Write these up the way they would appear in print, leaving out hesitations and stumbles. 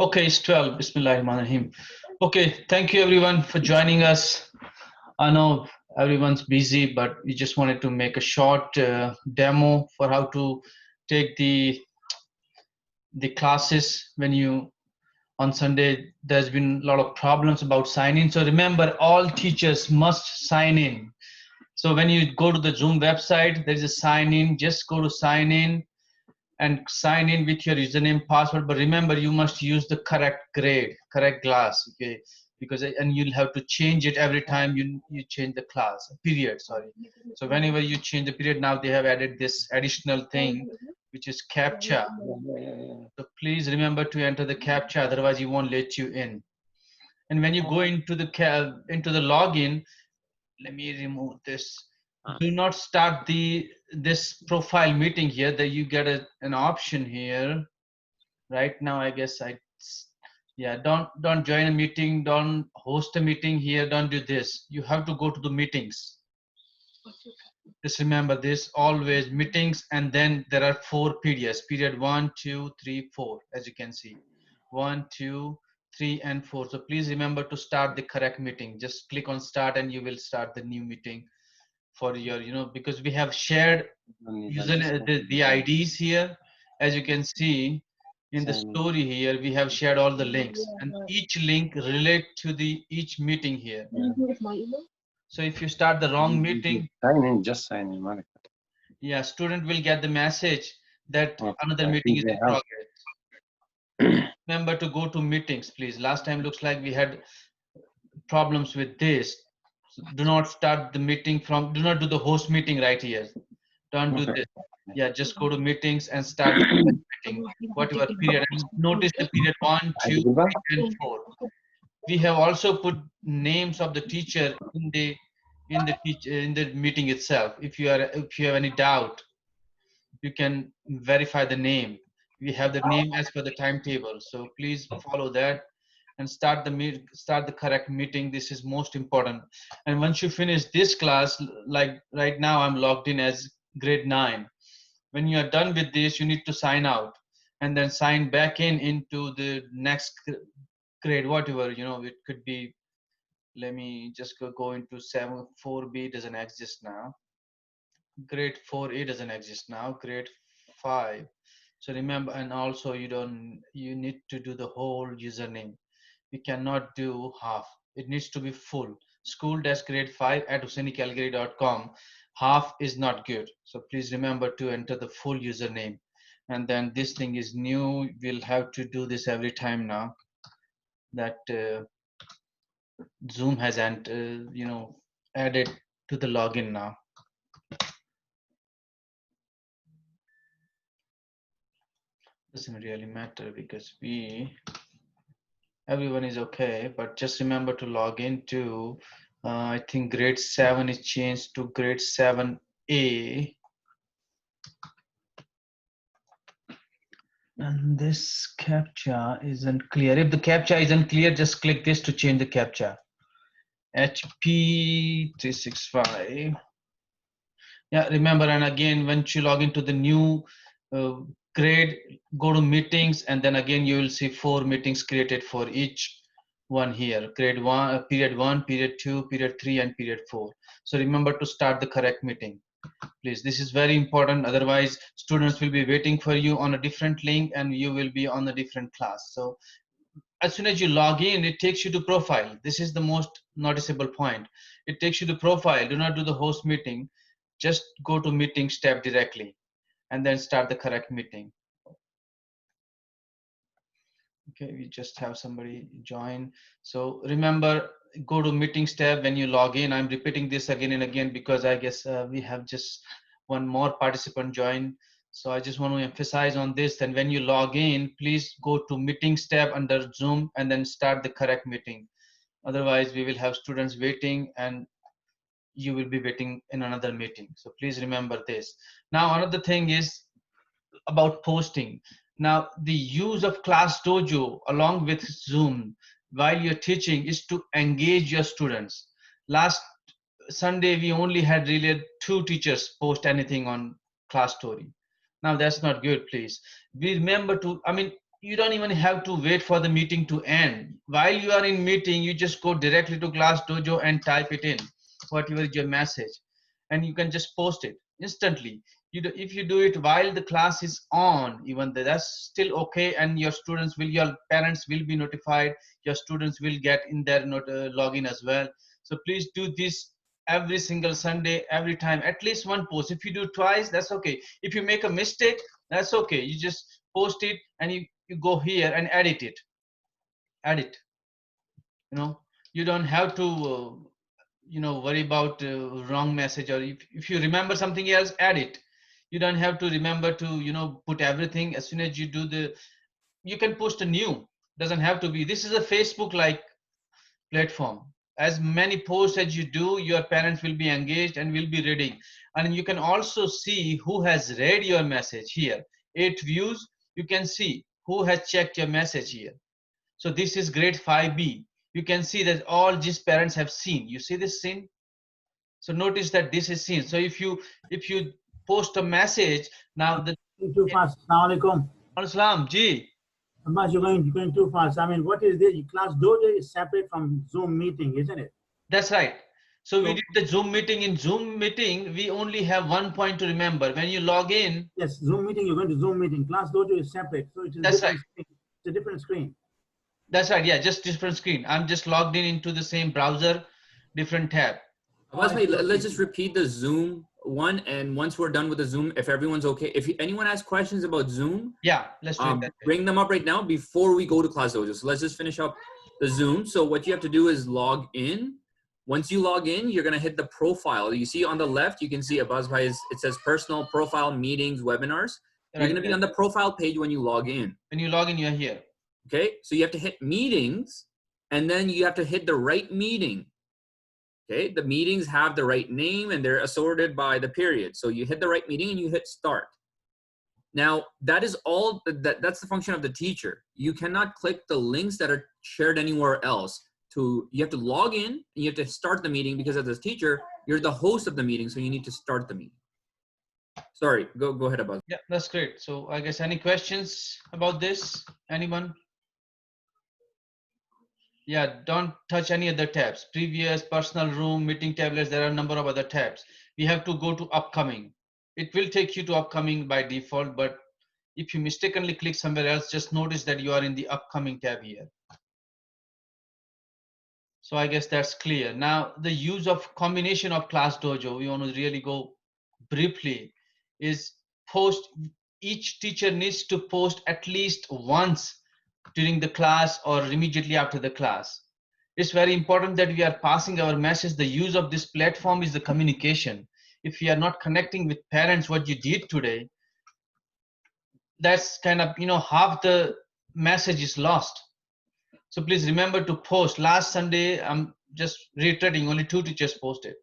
Okay, it's 12. Bismillahirrahmanirrahim. Okay, thank you everyone for joining us. I know everyone's busy, but we just wanted to make a short demo for how to take the classes when you on Sunday. There's been a lot of problems about signing. So remember, all teachers must sign in. So when you go to the Zoom website, there is a sign in. Just go to sign in and sign in with your username password, but remember you must use the correct grade, correct class, okay? Because and you'll have to change it every time you change the class period, sorry. So whenever you change the period, now they have added this additional thing which is captcha. So please remember to enter the captcha, otherwise you won't let you in. And when you go into the login, let me remove this. Do not start this profile meeting here. That you get an option here right now. I guess yeah, don't join a meeting, don't host a meeting here, don't do this. You have to go to the meetings. Just remember this, always meetings, and then there are 4 periods, period 1, 2, 3, 4, as you can see, 1, 2, 3, and 4. So please remember to start the correct meeting. Just click on start and you will start the new meeting for your, because we have shared the IDs here. As you can see in the story here, we have shared all the links, and each link relate to the each meeting here. So if you start the wrong meeting, sign in, just sign in, Malik. yeah, student will get the message that another meeting is in progress. Remember to go to meetings, please. Last time looks like we had problems with this. So do not start the meeting from, do not do the host meeting right here. Don't do this. Yeah, just go to meetings and start the meeting, whatever period. And notice the period 1, 2, 3, and 4. We have also put names of the teacher in the meeting itself. If you have any doubt, you can verify the name. We have the name as per the timetable. So please follow that and start the correct meeting. This is most important. And once you finish this class, like right now I'm logged in as grade 9. When you are done with this, you need to sign out and then sign back in into the next grade, whatever, it could be. Let me just go into 7 4B doesn't exist now. Grade 4A doesn't exist now. Grade 5. So remember, and also you need to do the whole username. We cannot do half. It needs to be full. School-grade5 at hussainicalgary.com. Half is not good. So please remember to enter the full username. And then this thing is new. We'll have to do this every time now that Zoom has added to the login now. Doesn't really matter because everyone is okay, but just remember to log into I think grade 7 is changed to grade 7A, and this captcha isn't clear. If the captcha isn't clear, just click this to change the captcha. HP365. Yeah, remember, and again, once you log into the new grade, go to meetings, and then again you will see 4 meetings created for each one here. Grade 1, period 1, period 2, period 3, and period 4. So remember to start the correct meeting, please. This is very important. Otherwise, students will be waiting for you on a different link, and you will be on a different class. So as soon as you log in, it takes you to profile. This is the most noticeable point. It takes you to profile. Do not do the host meeting. Just go to meetings tab directly and then start the correct meeting. Okay, we just have somebody join. So remember, go to meetings tab when you log in. I'm repeating this again and again because I guess we have just one more participant join. So I just want to emphasize on this. And when you log in, please go to meetings tab under Zoom and then start the correct meeting. Otherwise, we will have students waiting and you will be waiting in another meeting. So please remember this. Now, another thing is about posting. Now, the use of Classdojo along with Zoom while you're teaching is to engage your students. Last Sunday, we only had really 2 teachers post anything on Class Story. Now, that's not good, please. We remember to, you don't even have to wait for the meeting to end. While you are in meeting, you just go directly to Classdojo and type it in, whatever is your message, and you can just post it instantly. If you do it while the class is on, even that's still okay, and your parents will be notified, your students will get in their login as well. So please do this every single Sunday, every time, at least one post. If you do twice, that's okay. If you make a mistake, that's okay. You just post it and you go here and edit. You don't have to worry about wrong message, or if you remember something else, add it. You don't have to remember to put everything. As soon as you do you can post a new. Doesn't have to be. This is a Facebook like platform. As many posts as you do, your parents will be engaged and will be reading. And you can also see who has read your message here. 8 views. You can see who has checked your message here. So this is grade 5B. You can see that all these parents have seen. You see this scene? So notice that this is seen. So if you post a message now, too fast. Assalamu alaikum. Islam, Ji. Abbas, you're going too fast. I mean, what is this? Classdojo is separate from Zoom meeting, isn't it? That's right. So we did the Zoom meeting. In Zoom meeting, we only have one point to remember. When you log in. Yes, Zoom meeting, you're going to Zoom meeting. Classdojo is separate. So it is that's right. Screen. It's a different screen. That's right. Yeah, just different screen. I'm just logged in into the same browser, different tab. Let's just repeat the Zoom one, and once we're done with the Zoom, if everyone's okay, if anyone has questions about Zoom, let's do that. Bring them up right now before we go to Classdojo. So let's just finish up the Zoom. So what you have to do is log in. Once you log in, you're gonna hit the profile. You see on the left, you can see Abbas Bhai it says personal profile, meetings, webinars. You're gonna be on the profile page when you log in. When you log in, you're here. Okay, so you have to hit meetings, and then you have to hit the right meeting. Okay, the meetings have the right name and they're assorted by the period. So you hit the right meeting and you hit start. Now, that is all, that's the function of the teacher. You cannot click the links that are shared anywhere else. You have to log in and you have to start the meeting, because as a teacher, you're the host of the meeting, so you need to start the meeting. Sorry, go ahead, Abbas. Yeah, that's great. So I guess any questions about this? Anyone? Yeah, don't touch any other tabs. Previous, personal room, meeting tablets, there are a number of other tabs. We have to go to upcoming. It will take you to upcoming by default, but if you mistakenly click somewhere else, just notice that you are in the upcoming tab here. So I guess that's clear. Now, the use of combination of Classdojo, we want to really go briefly, is each teacher needs to post at least once during the class or immediately after the class. It's very important that we are passing our message. The use of this platform is the communication. If we are not connecting with parents what you did today, that's kind of, half the message is lost. So please remember to post. Last Sunday, I'm just reiterating, only 2 teachers posted.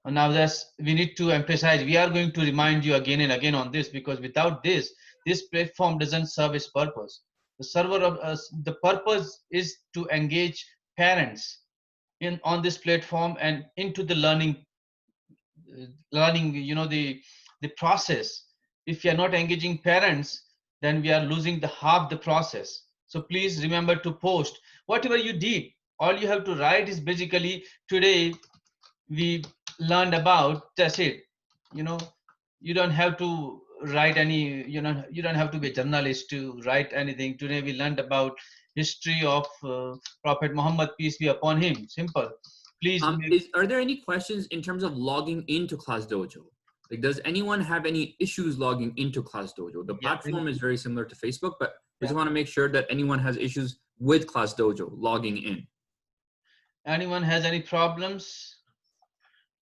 And now we need to emphasize, we are going to remind you again and again on this, because without this platform doesn't serve its purpose. The purpose is to engage parents on this platform and into the learning, the process. If you are not engaging parents, then we are losing half the process. So please remember to post whatever you did. All you have to write is basically, today we learned about, that's it. You don't have to write any, you don't have to be a journalist to write anything. Today we learned about history of Prophet Muhammad, peace be upon him. Simple. Please. Are there any questions in terms of logging into Classdojo? Like, does anyone have any issues logging into Classdojo? The platform is very similar to Facebook, but we just want to make sure that anyone has issues with Classdojo logging in. Anyone has any problems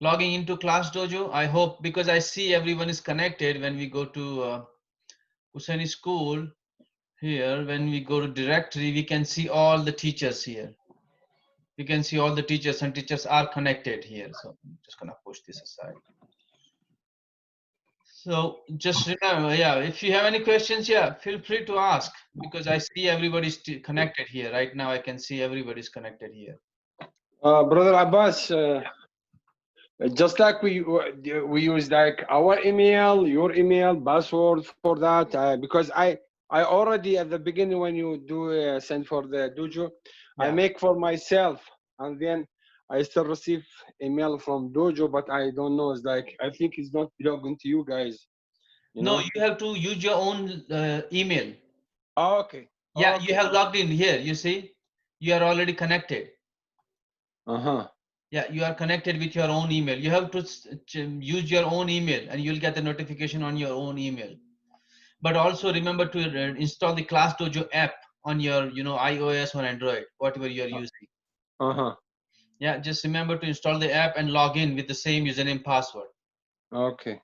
logging into Classdojo? I hope, because I see everyone is connected. When we go to Hussaini School here, when we go to directory, we can see all the teachers here. We can see all the teachers, and teachers are connected here. So I'm just gonna push this aside. So just remember, if you have any questions, feel free to ask, because I see everybody's connected here. Right now I can see everybody's connected here. Brother Abbas, just like we use like our email, your email, password for that, because I already at the beginning when you do send for the dojo, I Yeah. make for myself, and then I still receive email from dojo, but I don't know. It's like I think it's not belonging to you guys. You No, know? you have to use your own email. Oh, okay. Yeah, you Okay. have logged in here. You see, you are already connected. Uh-huh. Yeah, you are connected with your own email. You have to use your own email, and you'll get the notification on your own email. But also remember to install the Classdojo app on your, iOS or Android, whatever you are using. Uh-huh. Yeah, just remember to install the app and log in with the same username password. Okay.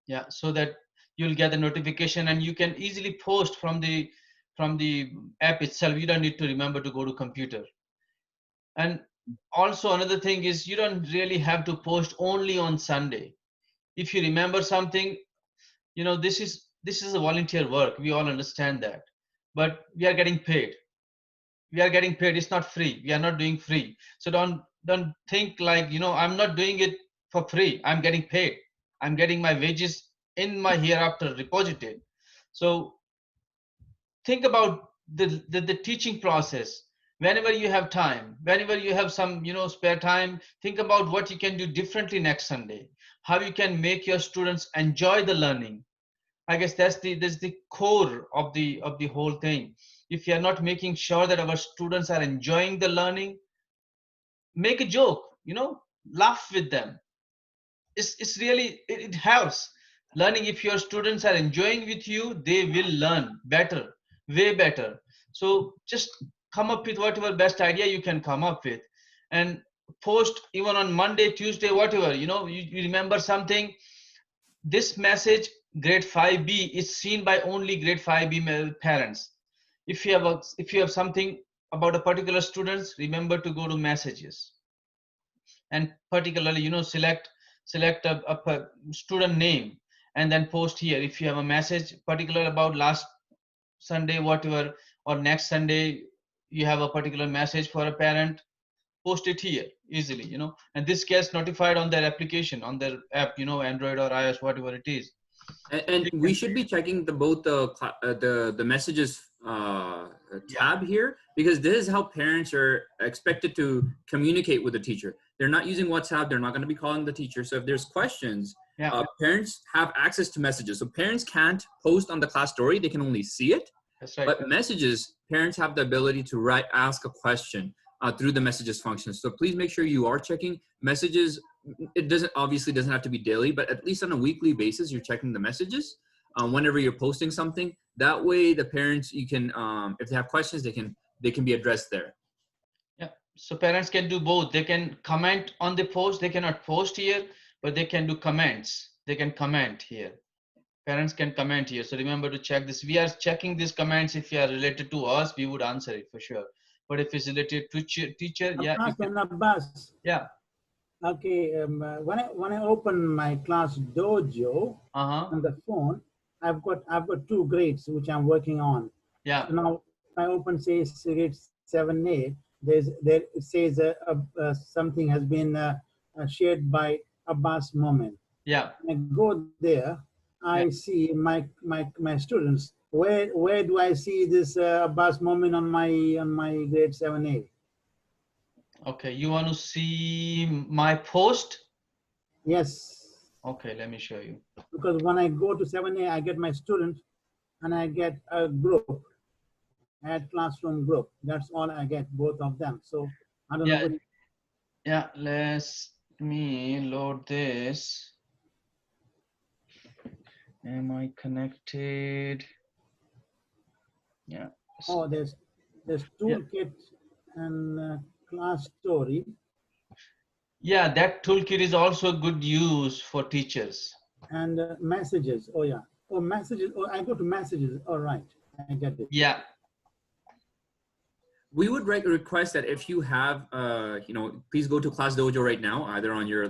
Yeah, so that you'll get the notification and you can easily post from the app itself. You don't need to remember to go to computer. And also another thing is you don't really have to post only on Sunday. If you remember something, this is a volunteer work. We all understand that, but we are getting paid. We are getting paid. It's not free. We are not doing free. So don't think like, I'm not doing it for free. I'm getting paid. I'm getting my wages in my hereafter repository. So think about the teaching process. Whenever you have time, whenever you have some spare time, think about what you can do differently next Sunday, how you can make your students enjoy the learning. I guess that's the core of the whole thing. If you are not making sure that our students are enjoying the learning, make a joke, laugh with them. It's really it helps learning. If your students are enjoying with you, they will learn better, way better. So just come up with whatever best idea you can come up with, and post even on Monday, Tuesday, whatever. You remember something. This message, grade 5B, is seen by only grade 5B parents. If you have something about a particular students, remember to go to messages, and particularly select a student name, and then post here. If you have a message particular about last Sunday, whatever, or next Sunday you have a particular message for a parent, post it here easily, and this gets notified on their application, on their app, Android or iOS, whatever it is. And we should be checking both the messages tab here, because this is how parents are expected to communicate with the teacher. They're not using WhatsApp. They're not going to be calling the teacher. So if there's questions, parents have access to messages. So parents can't post on the class story. They can only see it. That's right. But messages, parents have the ability to ask a question through the messages function. So please make sure you are checking messages. It obviously doesn't have to be daily, but at least on a weekly basis, you're checking the messages whenever you're posting something. That way, the parents, you can, if they have questions, they can be addressed there. Yeah. So parents can do both. They can comment on the post. They cannot post here, but they can do comments. They can comment here. Parents can comment here. So remember to check this. We are checking these comments. If you are related to us, we would answer it for sure. But if it's related to teacher, yeah. Abbas. Yeah. Okay. When I open my Classdojo on the phone, I've got 2 grades which I'm working on. Yeah. So now I open says grade 7A. It says something has been shared by Abbas Moment. Yeah. I go there. I see my students. Where do I see this Abbas Moment on my grade 7A? Okay, you want to see my post? Yes. Okay, let me show you. Because when I go to 7A, I get my student and I get a group, add classroom group. That's all I get, both of them. So I don't know. Yeah, let me load this. Am I connected? Yeah. Oh, there's toolkit and class story. Yeah, that toolkit is also good use for teachers. And messages. Oh yeah. Oh, messages. Oh, I go to messages. All right, I get it. Yeah. We would request that if you have, please go to Classdojo right now, either on your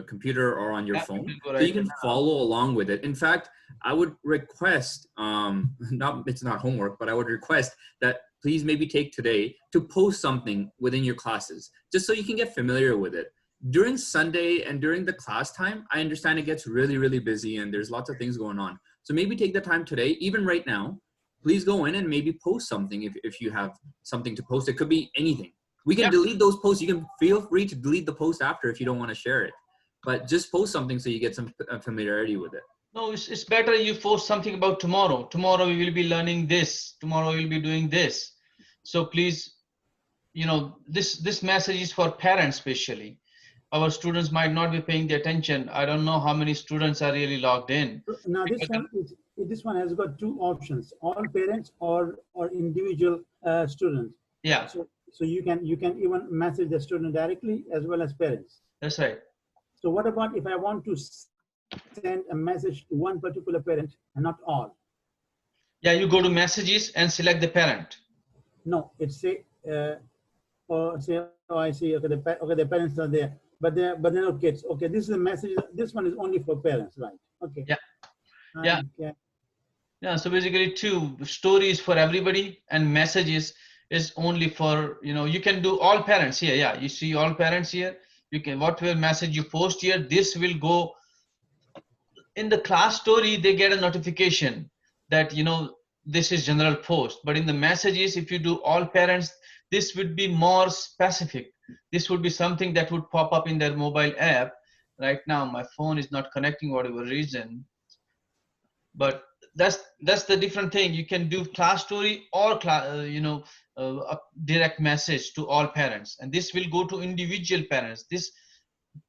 computer or on your phone, so you can follow along with it. In fact, I would request, it's not homework, but I would request that please maybe take today to post something within your classes, just so you can get familiar with it. During Sunday and during the class time, I understand it gets really, really busy and there's lots of things going on. So maybe take the time today, even right now, please go in and maybe post something if you have something to post. It could be anything. We can Yep. delete those posts. You can feel free to delete the post after if you don't want to share it. But just post something so you get some familiarity with it. No, it's better you post something about tomorrow. Tomorrow we will be learning this. Tomorrow we'll be doing this. So please, you know, this message is for parents especially. Our students might not be paying the attention. I don't know how many students are really logged in. Now this one has got two options: all parents or individual students. Yeah, So you can even message the student directly as well as parents. that's right. So what about if I want to send a message to one particular parent and not all? Yeah, you go to messages and select the parent. No, it's say or say, oh, I see. Okay, the parents are there, but they're no kids. Okay, this is a message. This one is only for parents, right? Okay. Yeah. Yeah. Okay. Yeah, so basically two stories for everybody and messages is only for, you know, you can do all parents here. Yeah, you see all parents here. You can, whatever message you post here, this will go in the class story. They get a notification that, you know, this is general post, but in the messages, if you do all parents, this would be more specific. This would be something that would pop up in their mobile app. Right now, my phone is not connecting for whatever reason, but that's the different thing. You can do class story or a direct message to all parents, and this will go to individual parents. This,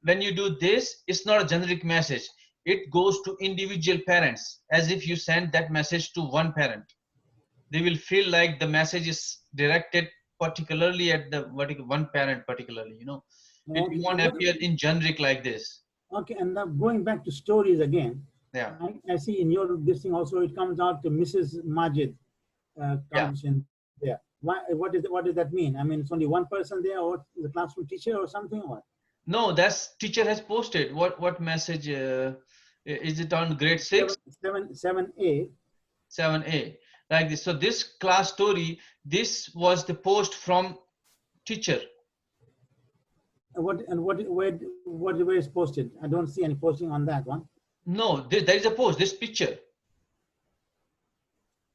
when you do this, it's not a generic message. It goes to individual parents, as if you send that message to one parent. They will feel like the message is directed particularly at the one parent particularly, you know. It Okay. won't appear in generic like this. Okay, and now going back to stories again. Yeah. I see in your this thing also it comes out to Mrs. Majid comes in there. Why? What does that mean? I mean, it's only one person there, or the classroom teacher or something, or? No, that's teacher has posted. What message is it on grade 6? 7A. 7A, like this. So this class story, this was the post from teacher. Where is posted? I don't see any posting on that one. No, there is a post. This picture.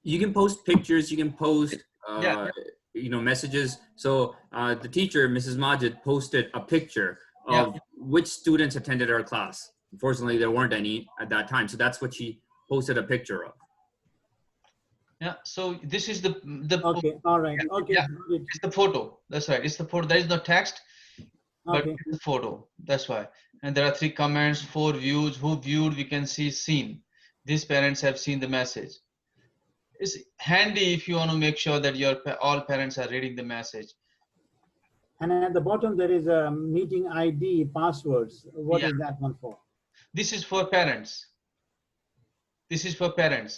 You can post pictures. You can post, Yeah. you know, messages. So the teacher, Mrs. Majid, posted a picture of which students attended our class. Unfortunately, there weren't any at that time, so that's what she posted a picture of. Yeah. So this is the Okay. All right. Okay. Yeah. It's the photo. That's right. It's the photo. There is no text, but Okay. it's the photo. That's why. And there are 3 comments, 4 views. Who viewed? We can see seen. These parents have seen the message. It's handy if you want to make sure that all parents are reading the message. And at the bottom there is a meeting ID passwords. What is that one for? This is for parents. This is for parents.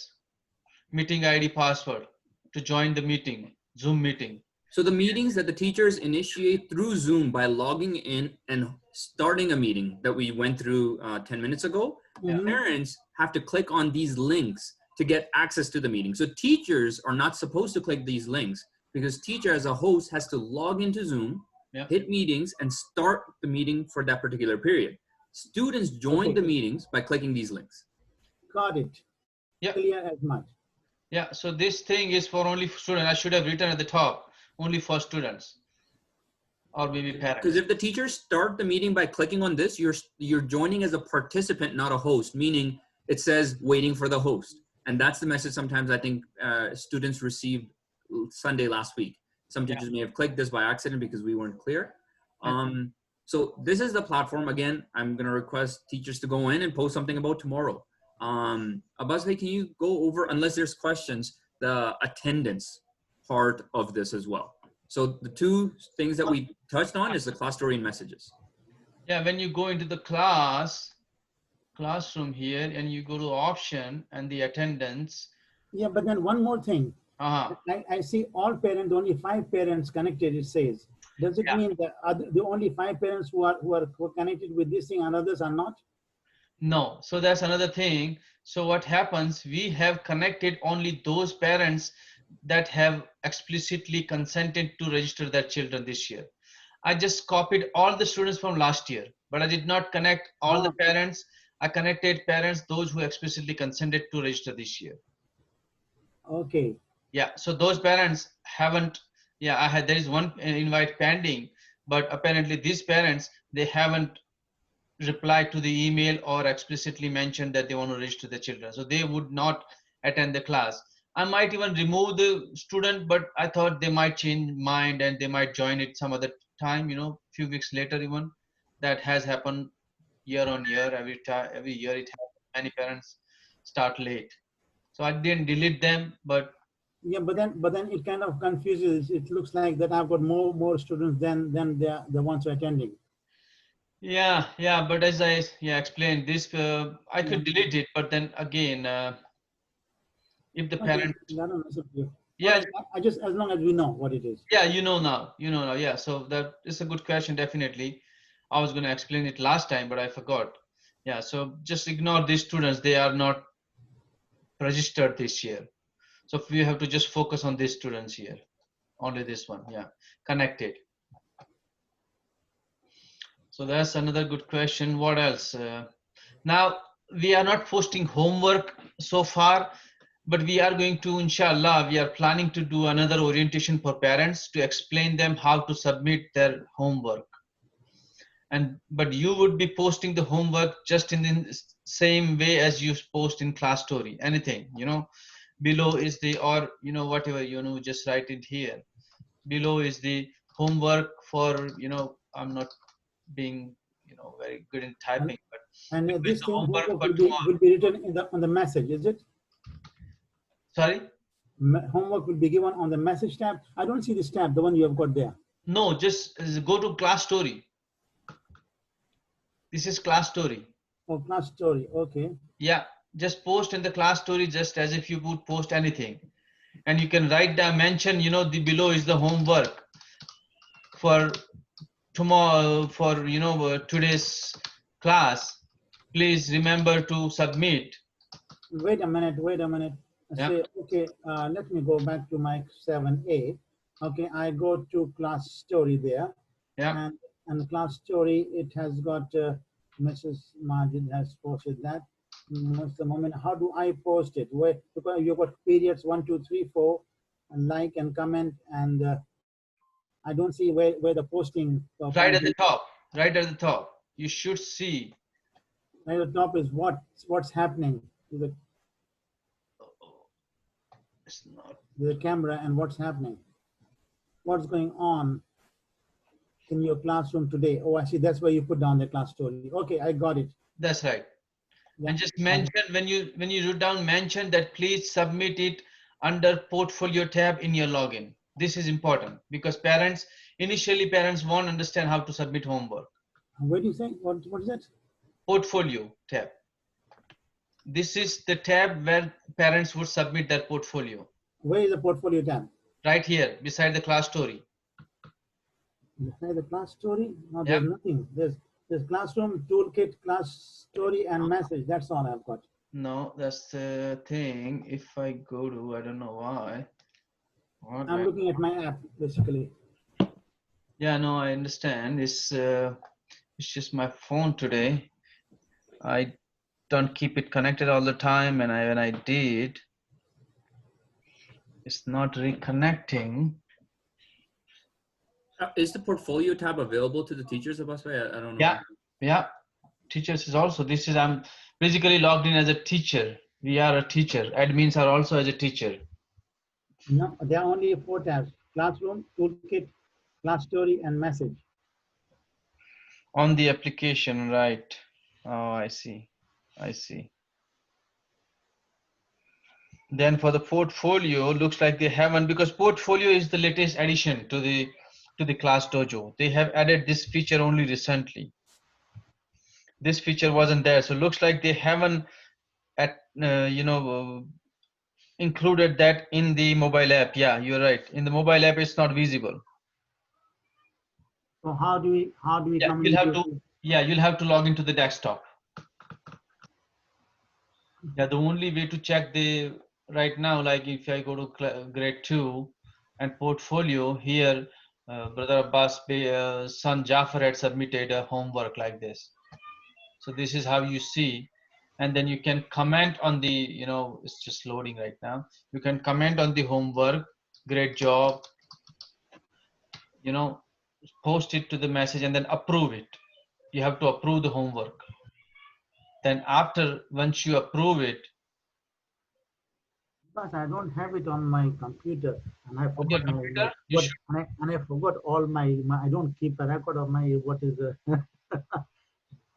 Meeting ID password to join the meeting, Zoom meeting. So the meetings that the teachers initiate through Zoom by logging in and starting a meeting that we went through 10 minutes ago, parents have to click on these links to get access to the meeting. So teachers are not supposed to click these links because teacher as a host has to log into Zoom, hit meetings, and start the meeting for that particular period. Students join the meetings by clicking these links. Got it. Yeah. Clear as mud. Yeah, so this thing is for only students. I should have written at the top, only for students or maybe parents. Because if the teachers start the meeting by clicking on this, you're joining as a participant, not a host, meaning it says waiting for the host. And that's the message sometimes I think students received Sunday last week. Some teachers may have clicked this by accident because we weren't clear. So this is the platform. Again, I'm going to request teachers to go in and post something about tomorrow. Abbas, can you go over, unless there's questions, the attendance part of this as well? So the 2 things that we touched on is the class story and messages. Yeah, when you go into the classroom here and you go to option and the attendance. Yeah, but then one more thing. I see all parents, only 5 parents connected, it says. Does it mean that the only 5 parents who are connected with this thing and others are not? No, so that's another thing. So what happens, we have connected only those parents that have explicitly consented to register their children this year. I just copied all the students from last year, but I did not connect all the parents. I connected parents, those who explicitly consented to register this year. Okay. Yeah, so those parents haven't, yeah, there is one invite pending, but apparently these parents, they haven't replied to the email or explicitly mentioned that they want to register the children. So they would not attend the class. I might even remove the student, but I thought they might change mind and they might join it some other time, few weeks later even. That has happened year on year, every time, every year it happens. Many parents start late. So I didn't delete them, but Yeah, but then it kind of confuses. It looks like that I've got more students than the ones who are attending. yeah, but as I explained this, I Yeah. could delete it, but then again, if the Okay, parent, I don't know. You. All yeah, right, I just as long as we know what it is. yeah, you know now, yeah. So that is a good question, definitely. I was going to explain it last time, but I forgot. Yeah, so just ignore these students; they are not registered this year. So we have to just focus on these students here, only this one. Yeah, connected. So that's another good question. What else? Now, we are not posting homework so far, but we are going to, inshallah, we are planning to do another orientation for parents to explain them how to submit their homework. And but you would be posting the homework just in the same way as you post in class story. Anything, below is the, or whatever, just write it here. Below is the homework for, I'm not being, very good in And typing, but and it's this the thing homework homework for will tomorrow. be written in the on the message, is it? Sorry? Homework will be given on the message tab. I don't see this tab, the one you have got there. No, just go to class story. This is class story. Oh, class story. Okay. Yeah, just post in the class story just as if you would post anything. And you can write down, mention, the below is the homework for tomorrow, for, today's class. Please remember to submit. Wait a minute. Wait a minute. I Yeah, say, okay, let me go back to my 7A. Okay, I go to class story there. yeah. And class story, it has got Mrs. Margin has posted that. What's the moment? How do I post it? Where, because you've got periods 1, 2, 3, 4, and like and comment, and I don't see where the posting Right point at the is. top. Right at the top. You should see. Right at the top is what's happening to It's not. the camera and what's happening. What's going on in your classroom today? Oh, I see. That's where you put down the class story. Okay, I got it. That's right. Yeah. And just mention, when you wrote down, mention that please submit it under portfolio tab in your login. This is important because initially parents won't understand how to submit homework. Where do you say? What is that? Portfolio tab. This is the tab where parents would submit their portfolio. Where is the portfolio tab? Right here beside the class story. Beside the class story? No, Yeah. there's nothing. There's classroom, toolkit, class story, and message. That's all I've got. No, that's the thing. If I go to, I don't know why. I'm looking at my app basically. Yeah, no, I understand. It's just my phone today. I don't keep it connected all the time, and when I did, it's not reconnecting. Is the portfolio tab available to the teachers of Busway? I don't know. Yeah. Teachers is also. I'm basically logged in as a teacher. We are a teacher. Admins are also as a teacher. No, there are only 4 tabs: classroom, toolkit, class story, and message. On the application, right? Oh, I see. Then for the portfolio, looks like they haven't, because portfolio is the latest addition to the Classdojo. They have added this feature only recently. This feature wasn't there, so looks like they haven't included that in the mobile app. Yeah, you're right. In the mobile app, it's not visible. So how do we Yeah, communicate? you'll have to log into the desktop. Yeah, the only way to check the right now, like if I go to grade 2 and portfolio here, Brother Abbas' son Jafar had submitted a homework like this. So this is how you see. and then you can comment on the, it's just loading right now. You can comment on the homework, great job, post it to the message and then approve it. You have to approve the homework. Then after, once you approve it, Because I don't have it on my computer, and I on your forgot computer, you what, should. and I forgot all my I don't keep a record of my what is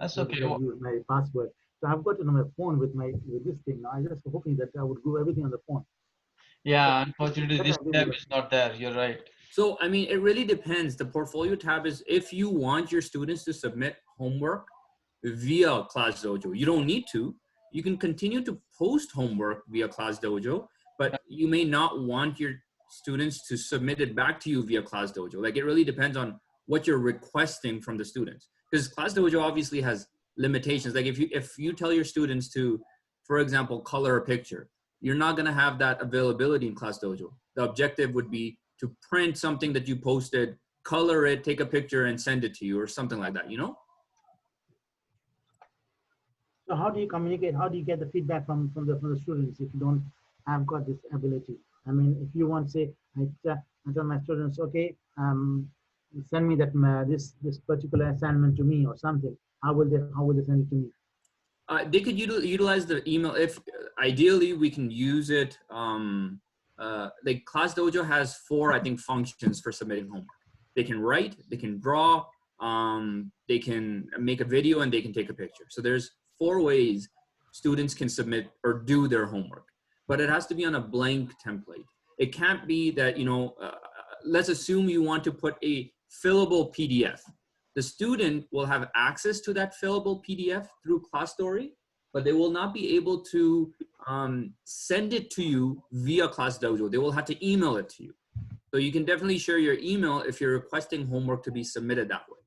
That's what is okay. my password. So I've got it on my phone with this thing. Now I just hoping that I would do everything on the phone. Yeah, But unfortunately, better this I do tab with is not there. You're right. So, I mean, it really depends. The portfolio tab is if you want your students to submit homework via Classdojo. You don't need to. You can continue to post homework via Classdojo, but you may not want your students to submit it back to you via Classdojo. Like, it really depends on what you're requesting from the students. Because Classdojo obviously has limitations. Like, if you tell your students to, for example, color a picture, you're not going to have that availability in Classdojo. The objective would be to print something that you posted, color it, take a picture, and send it to you, or something like that, you know? So how do you communicate? How do you get the feedback from the students if you don't have got this ability? I mean, if you want, say, I tell my students, okay, send me that this particular assignment to me or something. How will they send it to me? They could utilize the email if ideally we can use it. Like Classdojo has 4, I think, functions for submitting homework. They can write, they can draw, they can make a video, and they can take a picture. So there's 4 ways students can submit or do their homework, but it has to be on a blank template. It can't be that, let's assume you want to put a fillable PDF. The student will have access to that fillable PDF through ClassStory, but they will not be able to send it to you via ClassDojo. They will have to email it to you. So you can definitely share your email if you're requesting homework to be submitted that way.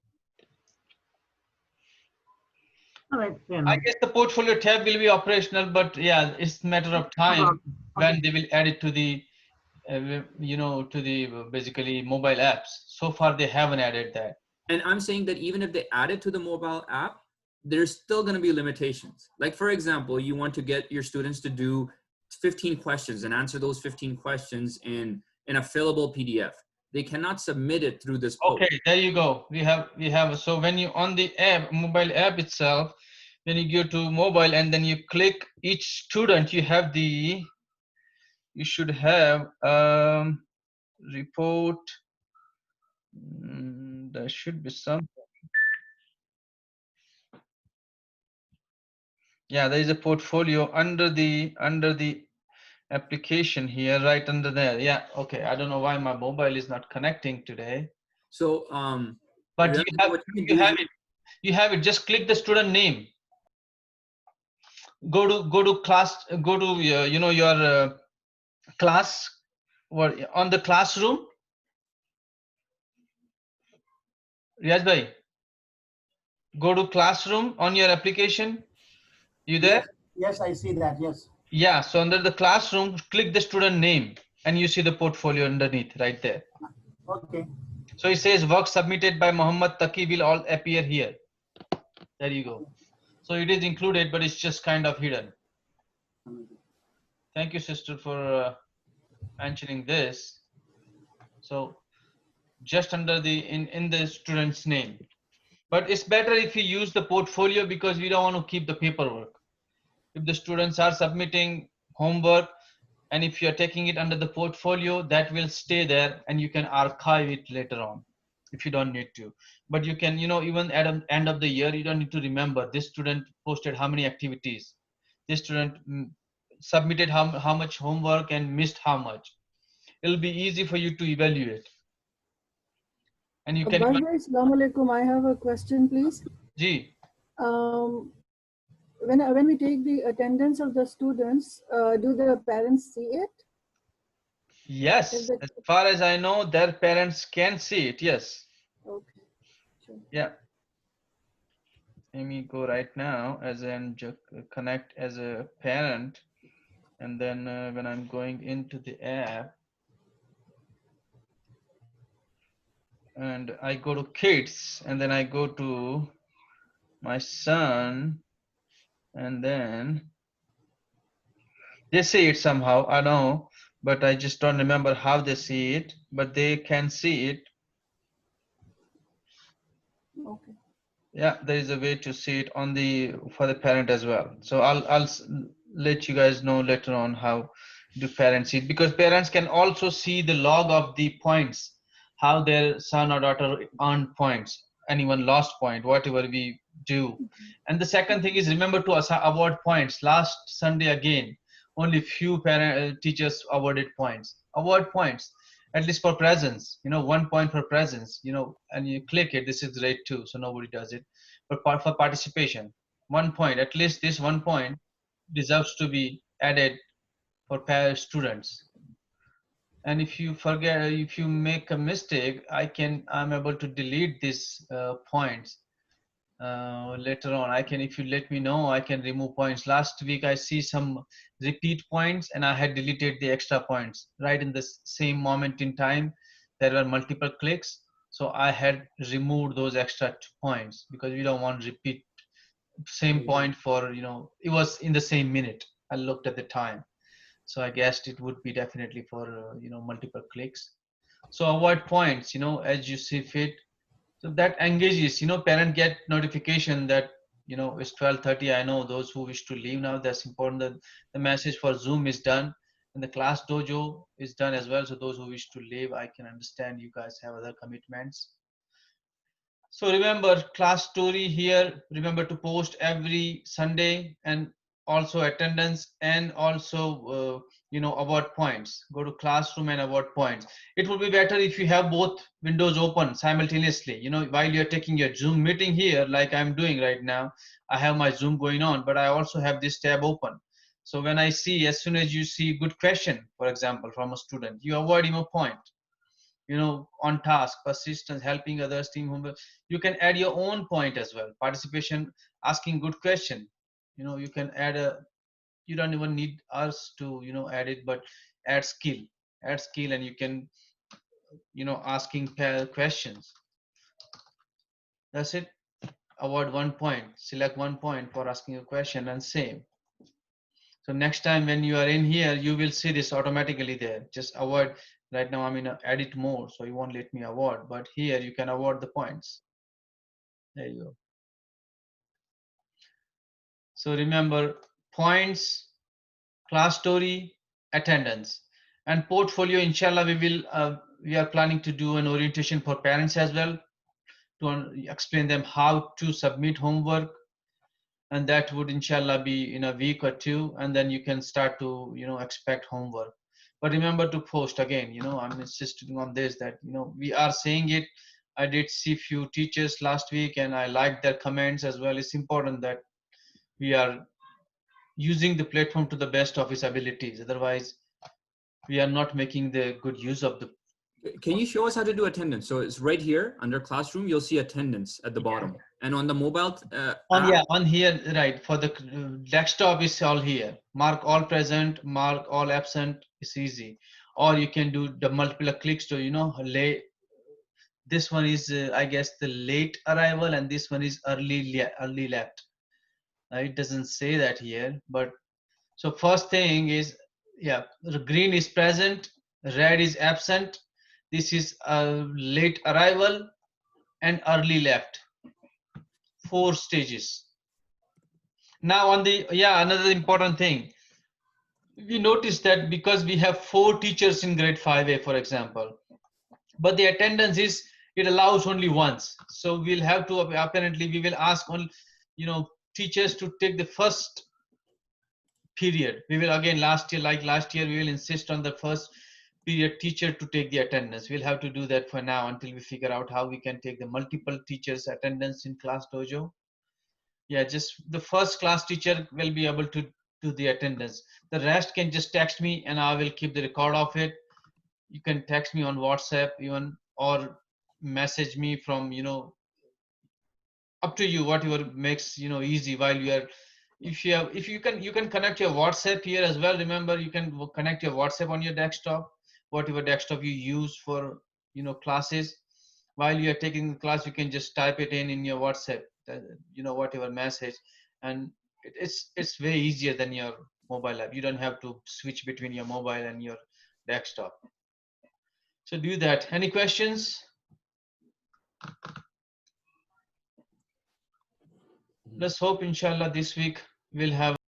All right, fair I enough. guess the portfolio tab will be operational, but yeah, it's a matter of time when they will add it to the, to the basically mobile apps. So far, they haven't added that. And I'm saying that even if they add it to the mobile app, there's still going to be limitations. Like, for example, you want to get your students to do 15 questions and answer those 15 questions in a fillable PDF. They cannot submit it through this post. Okay, there you go. We have. So when you on the app, mobile app itself, when you go to mobile and then you click each student, you should have report. There should be some. Yeah, there is a portfolio under the application here, right under there. Yeah, okay. I don't know why my mobile is not connecting today. So, But what you can do is you have it. Just click the student name. Go to class. Go to your class. What on the classroom? Riyaz bhai, go to classroom on your application. You there? Yes, I see that. Yes. Yeah. So under the classroom, click the student name, and you see the portfolio underneath right there. Okay. So it says work submitted by Muhammad Taqi will all appear here. There you go. So it is included, but it's just kind of hidden. Thank you, sister, for mentioning this. So just under the in the student's name. But it's better if you use the portfolio because we don't want to keep the paperwork. If the students are submitting homework and if you're taking it under the portfolio, that will stay there and you can archive it later on if you don't need to. But you can, even at the end of the year, you don't need to remember this student posted how many activities, this student submitted how much homework and missed how much. It'll be easy for you to evaluate. And you can By the way, Assalamu alaikum. I have a question, please. Ji. When we take the attendance of the students, do the parents see it? Yes, as far as I know, their parents can see it. Yes. Okay. Sure. Yeah. Let me go right now as in connect as a parent, and then when I'm going into the app and I go to kids and then I go to my son and then they see it somehow, I know, but I just don't remember how they see it, but they can see it. Okay. Yeah, there is a way to see it on the for the parent as well. So I'll let you guys know later on how do parents see it, because parents can also see the log of the points, how their son or daughter earned points, anyone lost point, whatever we do. And the second thing is, remember to award points. Last Sunday again, only few parent teachers awarded points. Award points at least for presence, 1 point for presence, and you click it, this is grade 2, so nobody does it. But for participation, 1 point, at least this 1 point deserves to be added for students. And if you forget, if you make a mistake, I'm able to delete these points later on. I can, if you let me know, I can remove points. Last week I see some repeat points and I had deleted the extra points right in the same moment in time. There were multiple clicks, so I had removed those extra points because we don't want repeat same point for, it was in the same minute. I looked at the time, so I guessed it would be definitely for multiple clicks. So avoid points, as you see fit. So that engages, parent get notification that, it's 12:30. I know those who wish to leave now, that's important that the message for Zoom is done and the Classdojo is done as well. So those who wish to leave, I can understand you guys have other commitments. So remember, class story here, remember to post every Sunday, and also attendance, and also award points. Go to classroom and award points. It would be better if you have both windows open simultaneously, while you're taking your Zoom meeting here, like I'm doing right now. I have my Zoom going on, but I also have this tab open. So when I see, as soon as you see good question, for example, from a student, you award him a point. On task, persistence, helping others, team homework. You can add your own point as well. Participation, asking good question. You can add you don't even need us to, add it, but add skill, and you can, asking questions. That's it. Award 1 point, select 1 point for asking a question, and same. So next time when you are in here, you will see this automatically there. Just award. Right now I'm in edit mode, so you won't let me award. But here you can award the points. There you go. So remember, points, class story, attendance, and portfolio. Inshallah, we are planning to do an orientation for parents as well, to explain them how to submit homework, and that would inshallah be in a week or two, and then you can start to expect homework. But remember to post again. I'm insisting on this, that we are saying it. I did see few teachers last week and I liked their comments as well. It's important that we are using the platform to the best of its abilities, otherwise we are not making the good use of the. Can you show us how to do attendance? So it's right here under classroom, you'll see attendance at the bottom. And on the mobile app, On here, right, for the desktop is all here. Mark all present, mark all absent. It's easy. Or you can do the multiple clicks to, late. This one is, I guess, the late arrival, and this one is early left. It doesn't say that here, but so first thing is, yeah, the green is present, red is absent. This is a late arrival and early left. 4 stages. Now on the, another important thing, we notice that because we have 4 teachers in grade 5A, for example, but the attendance is, it allows only once. So we'll have to, apparently we will ask on, teachers to take the first period. We will again, last year, we will insist on the first period teacher to take the attendance. We'll have to do that for now until we figure out how we can take the multiple teachers attendance in Classdojo. Yeah, just the first class teacher will be able to do the attendance. The rest can just text me and I will keep the record of it. You can text me on WhatsApp even, or message me from, up to you, whatever makes, easy while you are, if you can, connect your WhatsApp here as well. Remember, you can connect your WhatsApp on your desktop, whatever desktop you use for, classes. While you are taking the class, you can just type it in your WhatsApp, whatever message, and It's way easier than your mobile app. You don't have to switch between your mobile and your desktop. So do that. Any questions? Let's hope inshallah this week we'll have